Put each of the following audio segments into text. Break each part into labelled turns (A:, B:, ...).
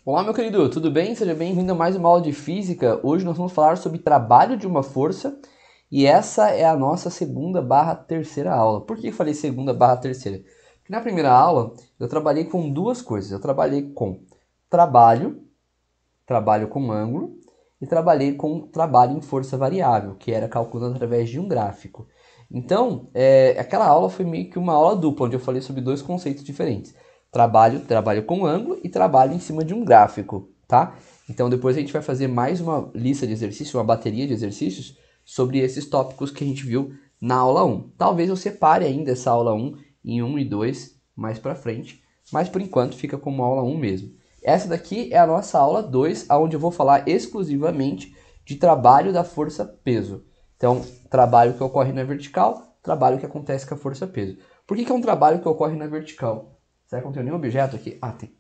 A: Olá, meu querido, tudo bem? Seja bem-vindo a mais uma aula de física. Hoje nós vamos falar sobre trabalho de uma força e essa é a nossa segunda barra terceira aula. Por que eu falei segunda barra terceira? Porque na primeira aula eu trabalhei com duas coisas. Eu trabalhei com trabalho, trabalho com ângulo, e trabalhei com trabalho em força variável, que era calculando através de um gráfico. Então, aquela aula foi meio que uma aula dupla, onde eu falei sobre dois conceitos diferentes. Trabalho com ângulo e trabalho em cima de um gráfico, tá? Então depois a gente vai fazer mais uma lista de exercícios, uma bateria de exercícios sobre esses tópicos que a gente viu na aula 1. Talvez eu separe ainda essa aula 1 em 1 e 2 mais para frente, mas por enquanto fica como aula 1 mesmo. Essa daqui é a nossa aula 2, onde eu vou falar exclusivamente de trabalho da força-peso. Então, trabalho que ocorre na vertical, trabalho que acontece com a força-peso. Por que é um trabalho que ocorre na vertical? Será que não tem nenhum objeto aqui? Ah, tem.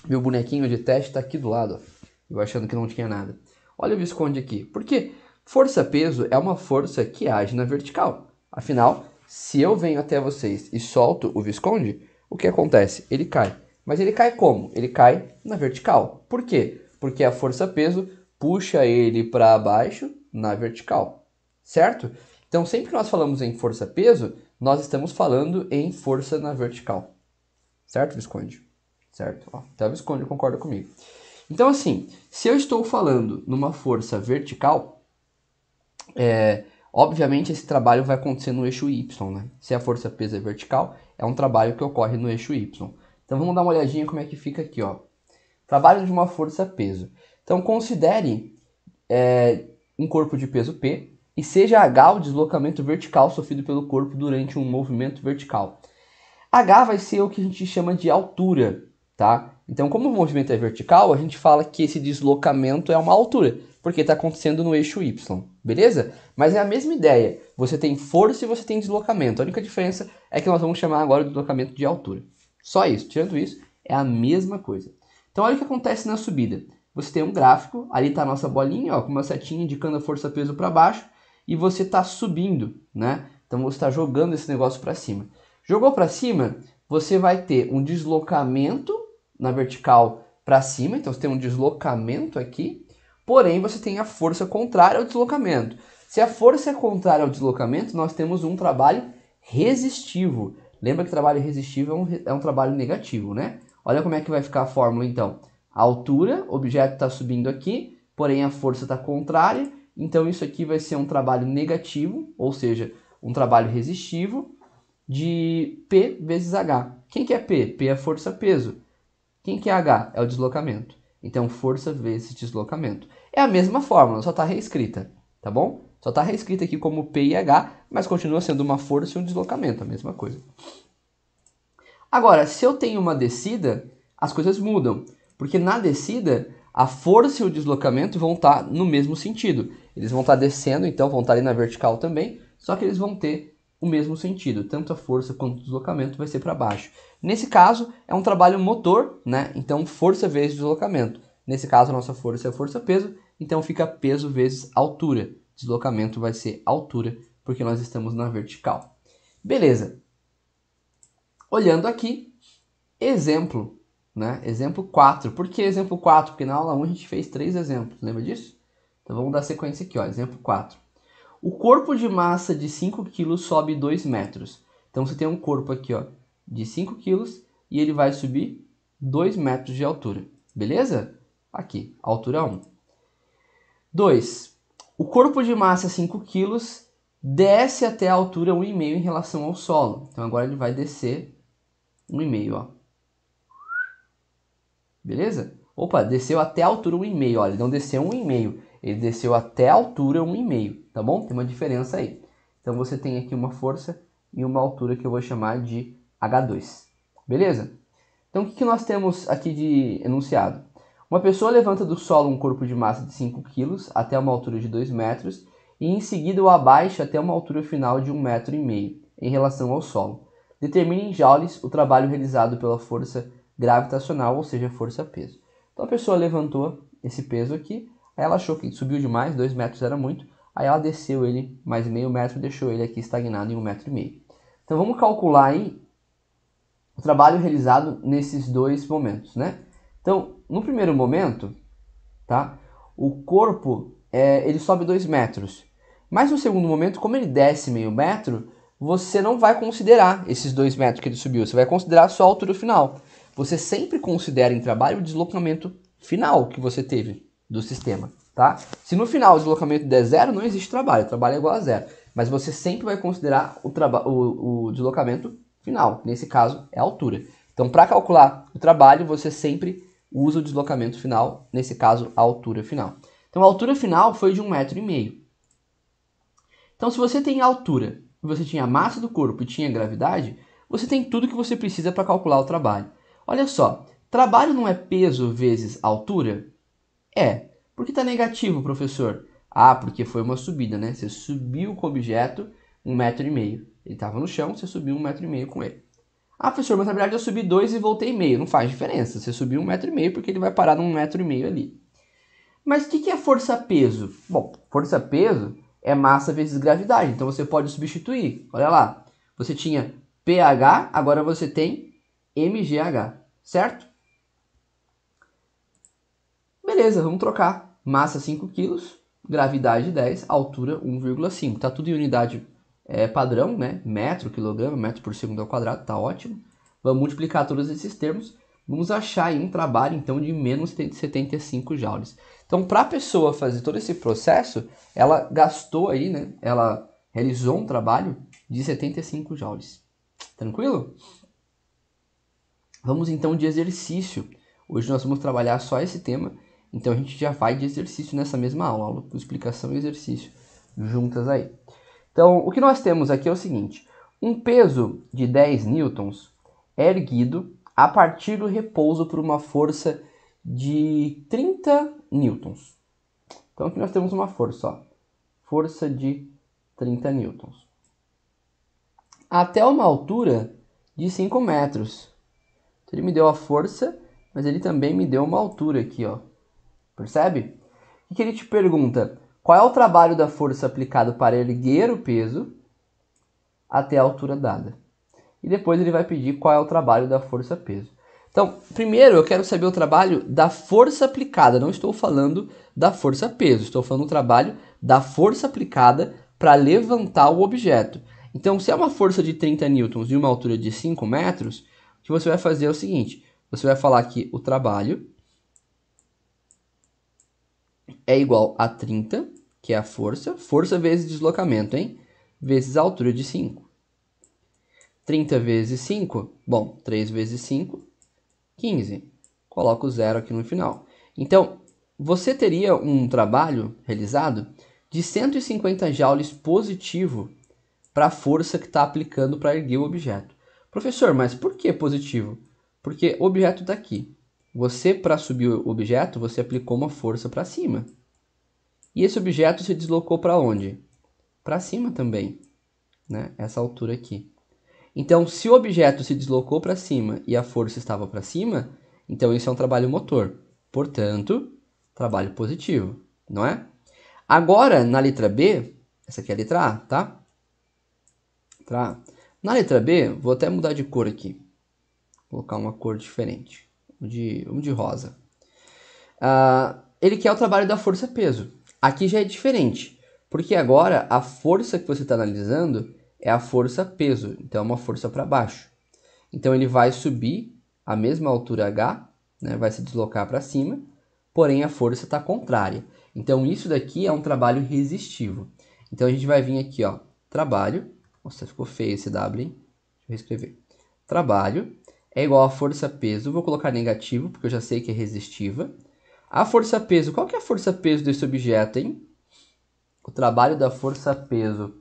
A: Meu bonequinho de teste está aqui do lado, ó. Eu achando que não tinha nada. Olha o Visconde aqui. Porque força-peso é uma força que age na vertical. Afinal, se eu venho até vocês e solto o Visconde, o que acontece? Ele cai. Mas ele cai como? Ele cai na vertical. Por quê? Porque a força-peso puxa ele para baixo na vertical. Certo? Então, sempre que nós falamos em força-peso, nós estamos falando em força na vertical. Certo, Visconde? Certo? Ó, até o Visconde concorda comigo. Então, assim, se eu estou falando numa força vertical, obviamente esse trabalho vai acontecer no eixo Y, né? Se a força peso é vertical, é um trabalho que ocorre no eixo Y. Então vamos dar uma olhadinha como é que fica aqui, ó. Trabalho de uma força peso. Então considere um corpo de peso P e seja H o deslocamento vertical sofrido pelo corpo durante um movimento vertical. H vai ser o que a gente chama de altura, tá? Então, como o movimento é vertical, a gente fala que esse deslocamento é uma altura, porque está acontecendo no eixo Y, beleza? Mas é a mesma ideia. Você tem força e você tem deslocamento. A única diferença é que nós vamos chamar agora o deslocamento de altura. Só isso. Tirando isso, é a mesma coisa. Então, olha o que acontece na subida. Você tem um gráfico, ali está a nossa bolinha, ó, com uma setinha indicando a força-peso para baixo, e você está subindo, né? Então, você está jogando esse negócio para cima. Jogou para cima, você vai ter um deslocamento na vertical para cima, então você tem um deslocamento aqui, porém você tem a força contrária ao deslocamento. Se a força é contrária ao deslocamento, nós temos um trabalho resistivo. Lembra que trabalho resistivo é um trabalho negativo, né? Olha como é que vai ficar a fórmula então. A altura, o objeto está subindo aqui, porém a força está contrária, então isso aqui vai ser um trabalho negativo, ou seja, um trabalho resistivo, de P vezes H. Quem que é P? P é força-peso. Quem que é H? É o deslocamento. Então, força vezes deslocamento. É a mesma fórmula, só está reescrita, tá bom? Só está reescrita aqui como P e H, mas continua sendo uma força e um deslocamento, a mesma coisa. Agora, se eu tenho uma descida, as coisas mudam. Porque na descida, a força e o deslocamento vão estar no mesmo sentido. Eles vão estar descendo, então vão estar ali na vertical também, só que eles vão ter o mesmo sentido, tanto a força quanto o deslocamento vai ser para baixo. Nesse caso, é um trabalho motor, né? Então, força vezes deslocamento. Nesse caso, a nossa força é força-peso, então fica peso vezes altura. Deslocamento vai ser altura, porque nós estamos na vertical. Beleza. Olhando aqui, exemplo, né? Exemplo 4. Por que exemplo 4? Porque na aula 1 a gente fez 3 exemplos, lembra disso? Então vamos dar sequência aqui, ó. Exemplo 4. O corpo de massa de 5 kg sobe 2 metros. Então você tem um corpo aqui, ó, de 5 kg e ele vai subir 2 metros de altura. Beleza? Aqui, altura 1. 2. O corpo de massa 5 kg desce até a altura 1,5 em relação ao solo. Então agora ele vai descer 1,5, ó. Beleza? Opa, desceu até a altura 1,5, ó. Ele não desceu 1,5, ele desceu até a altura 1,5, tá bom? Tem uma diferença aí. Então você tem aqui uma força e uma altura que eu vou chamar de H2. Beleza? Então o que nós temos aqui de enunciado? Uma pessoa levanta do solo um corpo de massa de 5 kg até uma altura de 2 metros e em seguida o abaixa até uma altura final de 1,5 m em relação ao solo. Determine em joules o trabalho realizado pela força gravitacional, ou seja, força-peso. Então a pessoa levantou esse peso aqui, aí ela achou que subiu demais, 2 metros era muito, aí ela desceu ele mais meio metro e deixou ele aqui estagnado em 1,5 m. Então vamos calcular aí o trabalho realizado nesses dois momentos, né? Então, no primeiro momento, tá? O corpo, ele sobe 2 metros. Mas no segundo momento, como ele desce meio metro, você não vai considerar esses 2 metros que ele subiu. Você vai considerar só a altura final. Você sempre considera em trabalho o deslocamento final que você teve do sistema, tá? Se no final o deslocamento der zero, não existe trabalho. O trabalho é igual a zero. Mas você sempre vai considerar o deslocamento final. Nesse caso, é a altura. Então, para calcular o trabalho, você sempre usa o deslocamento final. Nesse caso, a altura final. Então, a altura final foi de 1,5 m. Então, se você tem a altura, você tinha a massa do corpo e tinha a gravidade, você tem tudo que você precisa para calcular o trabalho. Olha só, trabalho não é peso vezes altura? É. Por que está negativo, professor? Ah, porque foi uma subida, né? Você subiu com o objeto 1,5 m. Ele estava no chão, você subiu 1,5 m com ele. Ah, professor, mas na verdade eu subi 2 e voltei meio. Não faz diferença. Você subiu 1,5 m porque ele vai parar num 1,5 m ali. Mas o que é força-peso? Bom, força-peso é massa vezes gravidade. Então você pode substituir. Olha lá. Você tinha pH, agora você tem mgh, certo? Beleza, vamos trocar. Massa 5 kg, gravidade 10, altura 1,5. Tá tudo em unidade padrão, né? Metro, quilograma, metro por segundo ao quadrado, tá ótimo. Vamos multiplicar todos esses termos. Vamos achar aí um trabalho, então, de menos 75 joules. Então, para a pessoa fazer todo esse processo, ela gastou aí, né? Ela realizou um trabalho de 75 joules. Tranquilo? Vamos, então, de exercício. Hoje nós vamos trabalhar só esse tema. Então, a gente já vai de exercício nessa mesma aula com explicação e exercício juntas aí. Então, o que nós temos aqui é o seguinte. Um peso de 10 newtons é erguido a partir do repouso por uma força de 30 newtons. Então, aqui nós temos uma força, ó. Força de 30 newtons. Até uma altura de 5 metros. Então, ele me deu a força, mas ele também me deu uma altura aqui, ó. Percebe? O que ele te pergunta? Qual é o trabalho da força aplicado para erguer o peso até a altura dada? E depois ele vai pedir qual é o trabalho da força-peso. Então, primeiro eu quero saber o trabalho da força aplicada. Não estou falando da força-peso. Estou falando do trabalho da força aplicada para levantar o objeto. Então, se é uma força de 30 newtons e uma altura de 5 metros, o que você vai fazer é o seguinte. Você vai falar que o trabalho é igual a 30, que é a força. Força vezes deslocamento, hein? Vezes a altura de 5. 30 vezes 5, bom, 3 vezes 5, 15. Coloco o zero aqui no final. Então, você teria um trabalho realizado de 150 joules positivo para a força que está aplicando para erguer o objeto. Professor, mas por que positivo? Porque o objeto está aqui. Você, para subir o objeto, você aplicou uma força para cima. E esse objeto se deslocou para onde? Para cima também, né? Essa altura aqui. Então, se o objeto se deslocou para cima e a força estava para cima, então isso é um trabalho motor. Portanto, trabalho positivo, não é? Agora, na letra B, essa aqui é a letra A, tá? Letra A. Na letra B, vou até mudar de cor aqui. Vou colocar uma cor diferente. Vamos de rosa. Ele quer o trabalho da força-peso. Aqui já é diferente, porque agora a força que você está analisando é a força-peso, então é uma força para baixo. Então ele vai subir a mesma altura h, né, vai se deslocar para cima, porém a força está contrária. Então isso daqui é um trabalho resistivo. Então a gente vai vir aqui, ó, trabalho, nossa, ficou feio esse W, hein? Deixa eu escrever. Trabalho é igual a força-peso, vou colocar negativo, porque eu já sei que é resistiva. A força-peso, qual que é a força-peso desse objeto, hein? O trabalho da força-peso.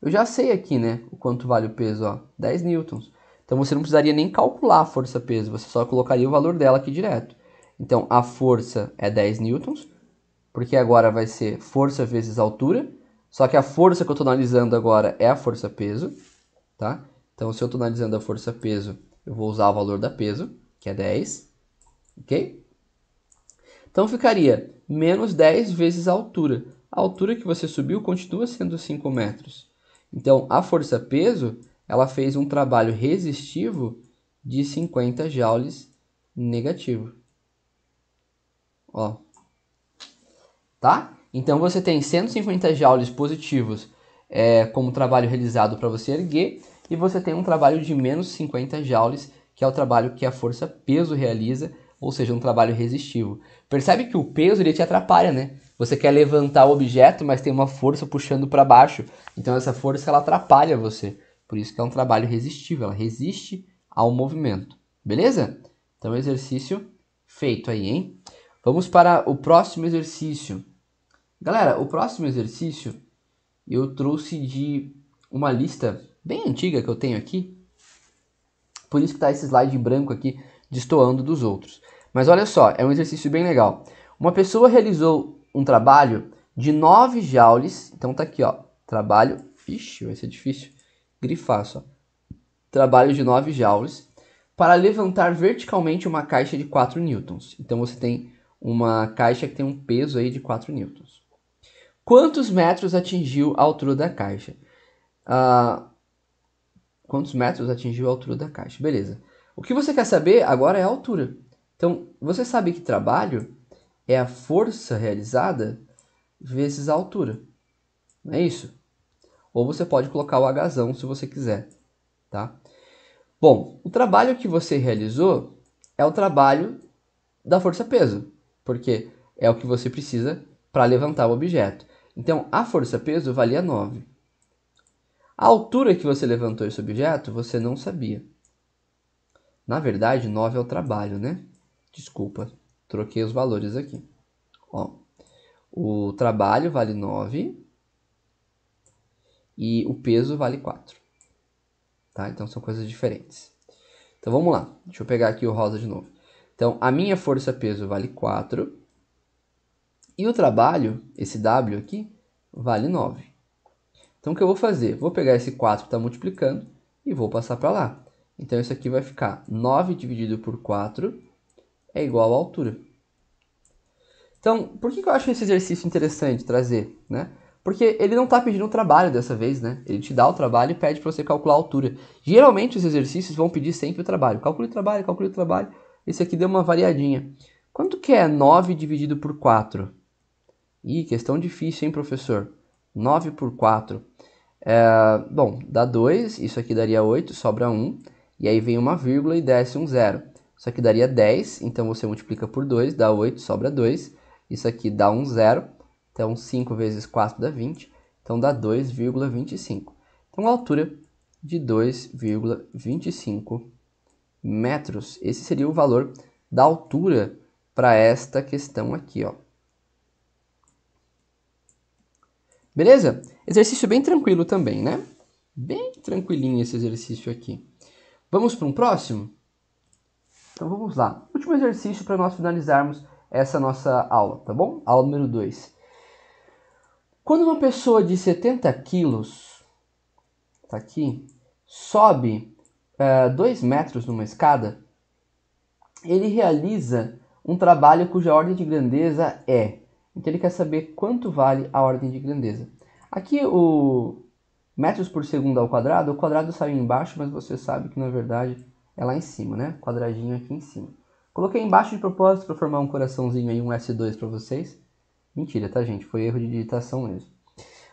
A: Eu já sei aqui, né, o quanto vale o peso, ó, 10 newtons. Então você não precisaria nem calcular a força-peso, você só colocaria o valor dela aqui direto. Então a força é 10 newtons, porque agora vai ser força vezes altura, só que a força que eu estou analisando agora é a força-peso, tá? Então se eu estou analisando a força-peso, eu vou usar o valor da peso, que é 10, ok? Então ficaria menos 10 vezes a altura. A altura que você subiu continua sendo 5 metros. Então, a força-peso, ela fez um trabalho resistivo de 50 joules negativo. Ó. Tá? Então você tem 150 joules positivos como trabalho realizado para você erguer, e você tem um trabalho de menos 50 joules, que é o trabalho que a força peso realiza, ou seja, um trabalho resistivo. Percebe que o peso ele te atrapalha, né? Você quer levantar o objeto, mas tem uma força puxando para baixo. Então essa força ela atrapalha você. Por isso que é um trabalho resistivo, ela resiste ao movimento. Beleza? Então exercício feito aí, hein? Vamos para o próximo exercício. Galera, o próximo exercício eu trouxe de uma lista bem antiga que eu tenho aqui. Por isso que está esse slide em branco aqui, destoando dos outros. Mas olha só, é um exercício bem legal. Uma pessoa realizou um trabalho de 9 joules. Então tá aqui, ó. Trabalho. Ixi, vai ser difícil grifar só. Trabalho de 9 joules para levantar verticalmente uma caixa de 4 newtons. Então você tem uma caixa que tem um peso aí de 4 newtons. Quantos metros atingiu a altura da caixa? Quantos metros atingiu a altura da caixa? Beleza. O que você quer saber agora é a altura. Então, você sabe que trabalho é a força realizada vezes a altura. Não é isso? Ou você pode colocar o Hzão se você quiser. Tá? Bom, o trabalho que você realizou é o trabalho da força-peso, porque é o que você precisa para levantar o objeto. Então, a força-peso valia 9. A altura que você levantou esse objeto, você não sabia. Na verdade, 9 é o trabalho, né? Desculpa, troquei os valores aqui. Ó, o trabalho vale 9 e o peso vale 4. Tá? Então, são coisas diferentes. Então, vamos lá. Deixa eu pegar aqui o rosa de novo. Então, a minha força-peso vale 4 e o trabalho, esse W aqui, vale 9. Então, o que eu vou fazer? Vou pegar esse 4 que está multiplicando e vou passar para lá. Então, isso aqui vai ficar 9 dividido por 4 é igual à altura. Então, por que eu acho esse exercício interessante trazer? Né? Porque ele não está pedindo trabalho dessa vez, né? Ele te dá o trabalho e pede para você calcular a altura. Geralmente, os exercícios vão pedir sempre o trabalho. Calcule o trabalho, calcule o trabalho. Esse aqui deu uma variadinha. Quanto que é 9 dividido por 4? Ih, questão difícil, hein, professor? 9 por 4. Bom, dá 2, isso aqui daria 8, sobra 1. E aí vem uma vírgula e desce um 0. Isso aqui daria 10, então você multiplica por 2, dá 8, sobra 2. Isso aqui dá um 0, então 5 vezes 4 dá 20, então dá 2,25. Então a altura de 2,25 metros. Esse seria o valor da altura para esta questão aqui, ó. Beleza? Exercício bem tranquilo também, né? Bem tranquilinho esse exercício aqui. Vamos para um próximo? Então vamos lá. Último exercício para nós finalizarmos essa nossa aula, tá bom? Aula número 2. Quando uma pessoa de 70 quilos, tá aqui, sobe 2 metros numa escada, ele realiza um trabalho cuja ordem de grandeza é. Então ele quer saber quanto vale a ordem de grandeza. Aqui o metros por segundo ao quadrado, o quadrado saiu embaixo, mas você sabe que na verdade é lá em cima, né? Quadradinho aqui em cima. Coloquei embaixo de propósito para formar um coraçãozinho aí, um S2 para vocês. Mentira, tá, gente? Foi erro de digitação mesmo.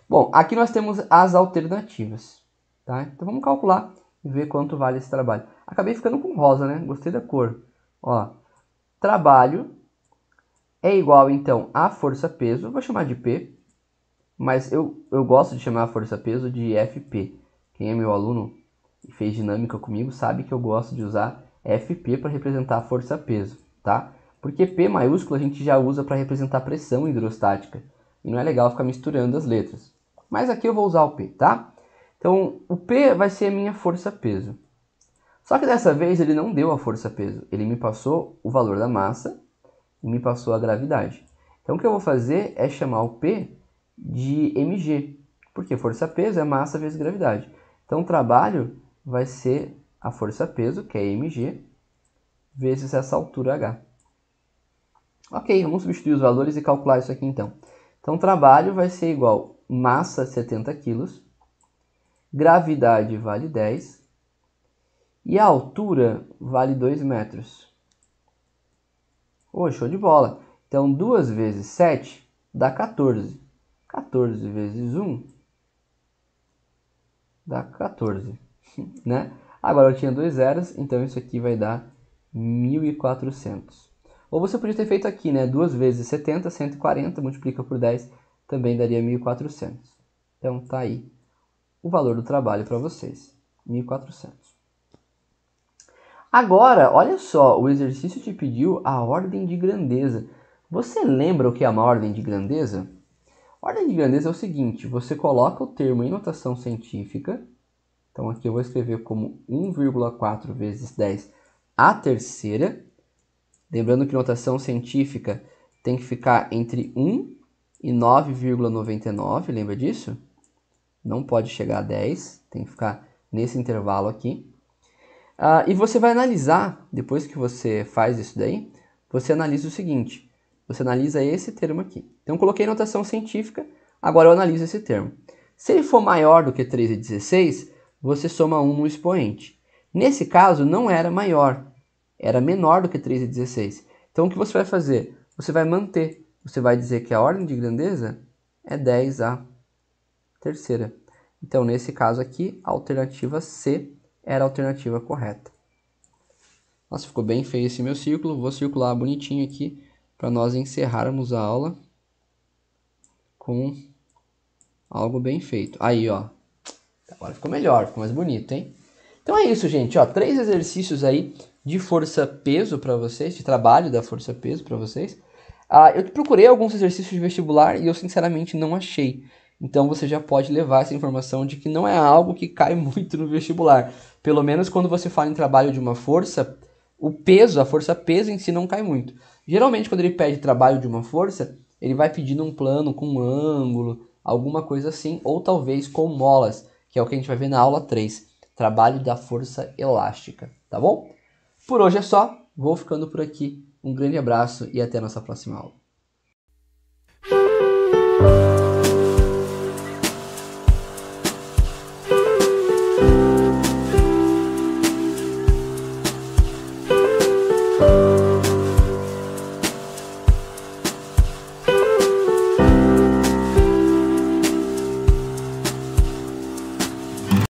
A: Bom, aqui nós temos as alternativas, tá? Então vamos calcular e ver quanto vale esse trabalho. Acabei ficando com rosa, né? Gostei da cor. Ó, trabalho é igual, então, a força-peso. Vou chamar de P, mas eu gosto de chamar a força-peso de FP. Quem é meu aluno e fez dinâmica comigo sabe que eu gosto de usar FP para representar a força-peso, tá? Porque P maiúsculo a gente já usa para representar pressão hidrostática. E não é legal ficar misturando as letras. Mas aqui eu vou usar o P, tá? Então, o P vai ser a minha força-peso. Só que dessa vez ele não deu a força-peso. Ele me passou o valor da massa e me passou a gravidade. Então, o que eu vou fazer é chamar o P de mg, porque força-peso é massa vezes gravidade. Então, o trabalho vai ser a força-peso, que é mg, vezes essa altura h. Ok, vamos substituir os valores e calcular isso aqui então. Então, o trabalho vai ser igual massa 70 kg, gravidade vale 10 e a altura vale 2 metros. Oh, show de bola. Então, 2 vezes 7 dá 14. 14 vezes 1 dá 14, né? Agora eu tinha 2 zeros, então isso aqui vai dar 1.400. Ou você podia ter feito aqui, né? 2 vezes 70, 140, multiplica por 10, também daria 1.400. Então tá aí o valor do trabalho para vocês, 1.400. Agora, olha só, o exercício te pediu a ordem de grandeza. Você lembra o que é uma ordem de grandeza? Ordem de grandeza é o seguinte, você coloca o termo em notação científica. Então aqui eu vou escrever como 1,4 vezes 10 à terceira. Lembrando que notação científica tem que ficar entre 1 e 9,99, lembra disso? Não pode chegar a 10, tem que ficar nesse intervalo aqui. E você vai analisar, depois que você faz isso daí, você analisa o seguinte, você analisa esse termo aqui. Então eu coloquei notação científica, agora eu analiso esse termo. Se ele for maior do que 3,16, você soma 1 no expoente. Nesse caso, não era maior, era menor do que 3,16. Então o que você vai fazer? Você vai manter, você vai dizer que a ordem de grandeza é 10 à terceira. Então nesse caso aqui, a alternativa C era a alternativa correta. Nossa, ficou bem feio esse meu círculo. Vou circular bonitinho aqui para nós encerrarmos a aula com algo bem feito. Aí, ó. Agora ficou melhor, ficou mais bonito, hein? Então é isso, gente. Ó, 3 exercícios aí de força-peso para vocês, de trabalho da força-peso para vocês. Eu procurei alguns exercícios de vestibular e eu sinceramente não achei. Então você já pode levar essa informação de que não é algo que cai muito no vestibular. Pelo menos quando você fala em trabalho de uma força, o peso, a força-peso em si não cai muito. Geralmente quando ele pede trabalho de uma força, ele vai pedindo um plano com um ângulo, alguma coisa assim, ou talvez com molas, que é o que a gente vai ver na aula 3, trabalho da força elástica, tá bom? Por hoje é só, vou ficando por aqui. Um grande abraço e até a nossa próxima aula.